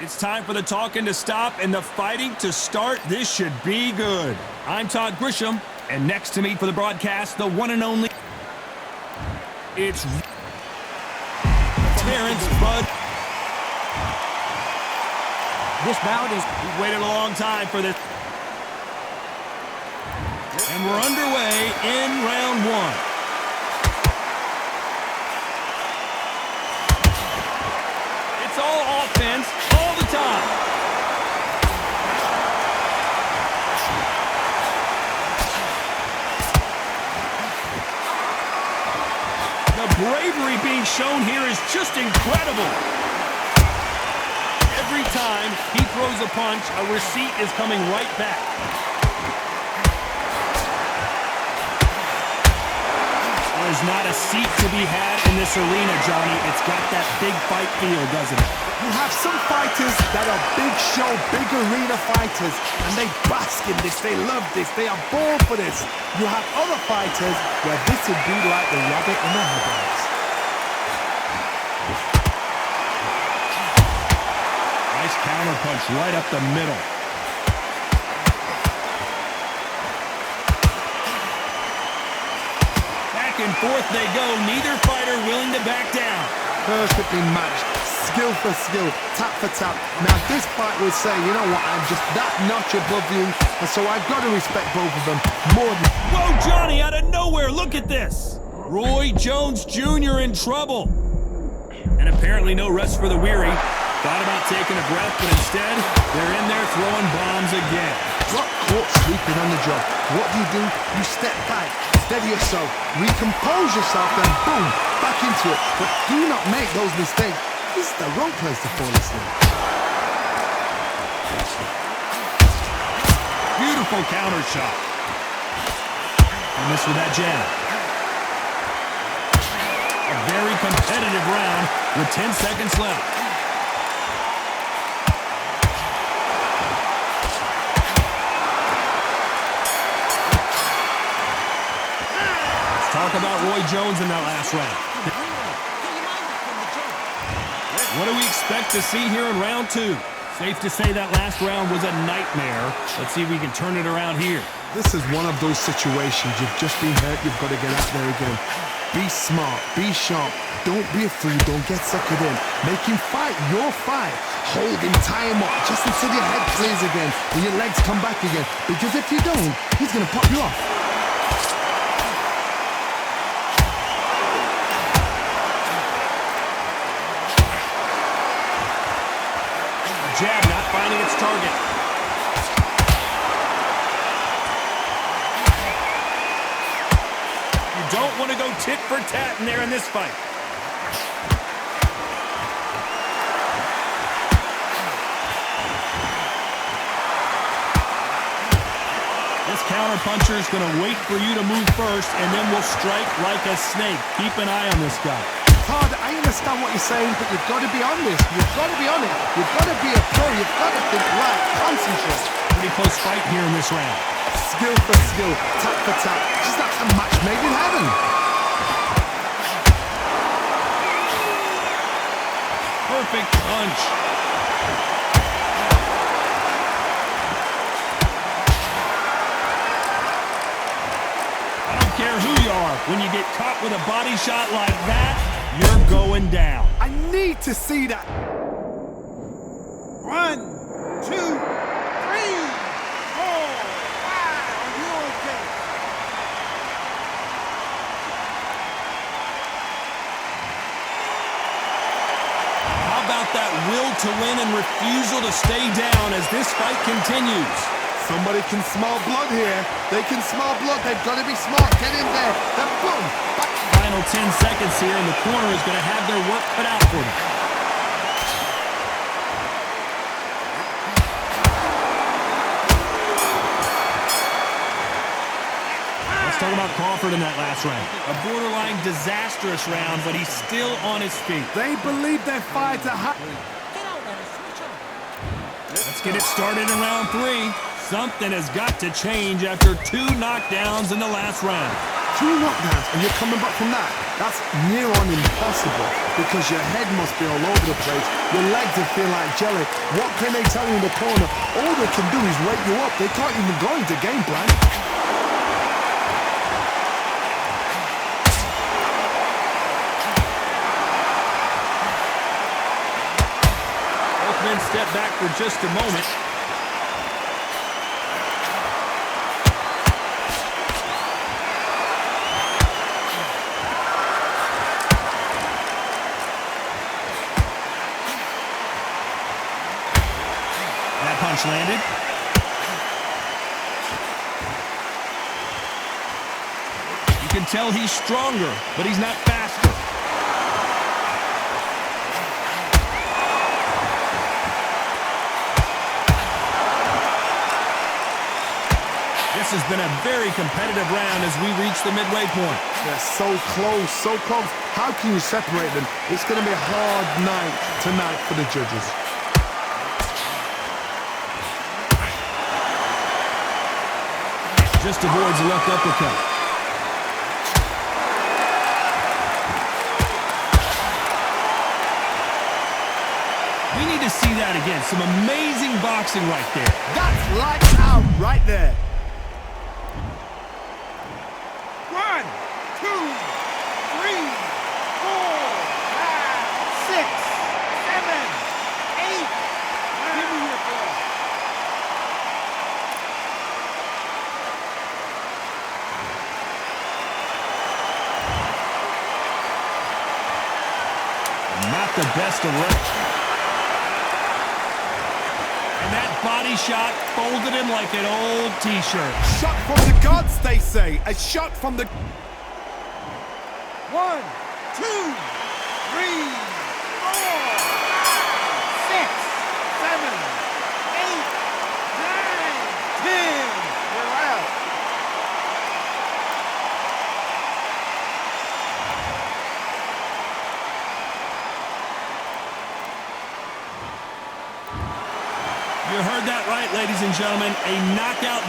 It's time for the talking to stop and the fighting to start. This should be good. I'm Todd Grisham, and next to me for the broadcast, the one and only, it's Terrence Bud. This bout is... We've waited a long time for this. And we're underway in round one. It's all offense all the time. The bravery being shown here is just incredible. Every time he throws a punch, a receipt is coming right back. There's not a seat to be had in this arena, Johnny. It's got that big fight feel, doesn't it? You have some fighters that are big show, big arena fighters, and they bask in this, they love this, they are born for this. You have other fighters where this would be like the rabbit in the headlights. Nice counter punch right up the middle. Back and forth they go, neither fighter willing to back down. Perfectly matched, skill for skill, tap for tap. Now this fight would say, you know what, I'm just that notch above you, and so I've got to respect both of them more than... Whoa, Johnny, out of nowhere, look at this. Roy Jones Jr. in trouble. And apparently no rest for the weary. Thought about taking a breath, but instead, they're in there throwing bombs again. Got caught sleeping on the job. What do? You step back, steady yourself, recompose yourself, then boom, back into it. But do not make those mistakes. This is the wrong place to fall asleep. Beautiful counter shot. And missed with that jab. A very competitive round with 10 seconds left. Talk about Roy Jones in that last round. What do we expect to see here in round two? Safe to say that last round was a nightmare. Let's see if we can turn it around here. This is one of those situations. You've just been hurt. You've got to get out there again. Be smart. Be sharp. Don't be a fool. Don't get suckered in. Make him fight your fight. Hold him, tie him up, just until your head clears again and your legs come back again. Because if you don't, he's going to pop you off. Jab not finding its target. You don't want to go tit for tat in there in this fight. This counter-puncher is going to wait for you to move first, and then will strike like a snake. Keep an eye on this guy. Todd, I understand what you're saying, but you've got to be on this. You've got to be on it. You've got to be a pro. You've got to think right. Concentrate. Pretty close fight here in this round. Skill for skill, tap for tap. Just like a match made in heaven. Perfect punch. I don't care who you are. When you get caught with a body shot like that, you're going down. I need to see that. 1, 2, 3, 4, 5. Are you okay? How about that will to win and refusal to stay down as this fight continues? Somebody can smell blood here. They can smell blood. They've got to be smart. Get in there. Then boom. Back. Final 10 seconds here, and the corner is going to have their work cut out for them. Let's talk about Crawford in that last round. A borderline disastrous round, but he's still on his feet. They believe their fighter. Let's get it started in round three. Something has got to change after 2 knockdowns in the last round. 2 knockdowns and you're coming back from that. That's near on impossible because your head must be all over the place. Your legs will feel like jelly. What can they tell you in the corner? All they can do is wake you up. They can't even go into game plan. Both men step back for just a moment. Punch landed. You can tell he's stronger, but he's not faster. This has been a very competitive round as we reach the midway point. They're so close, so close. How can you separate them? It's going to be a hard night tonight for the judges. Just avoids a left uppercut. We need to see that again. Some amazing boxing right there. That's lights out right there. 1, 2, 3, 4, 5, 6, 7, 8. Give me your ball. Not the best of luck. And that body shot folded him like an old t-shirt. Shot from the gods, they say. A shot from the... 1, 2, 3, 4, 5, 6, 7, 8, 9, 10. We're out. You heard that right, ladies and gentlemen. A knockout.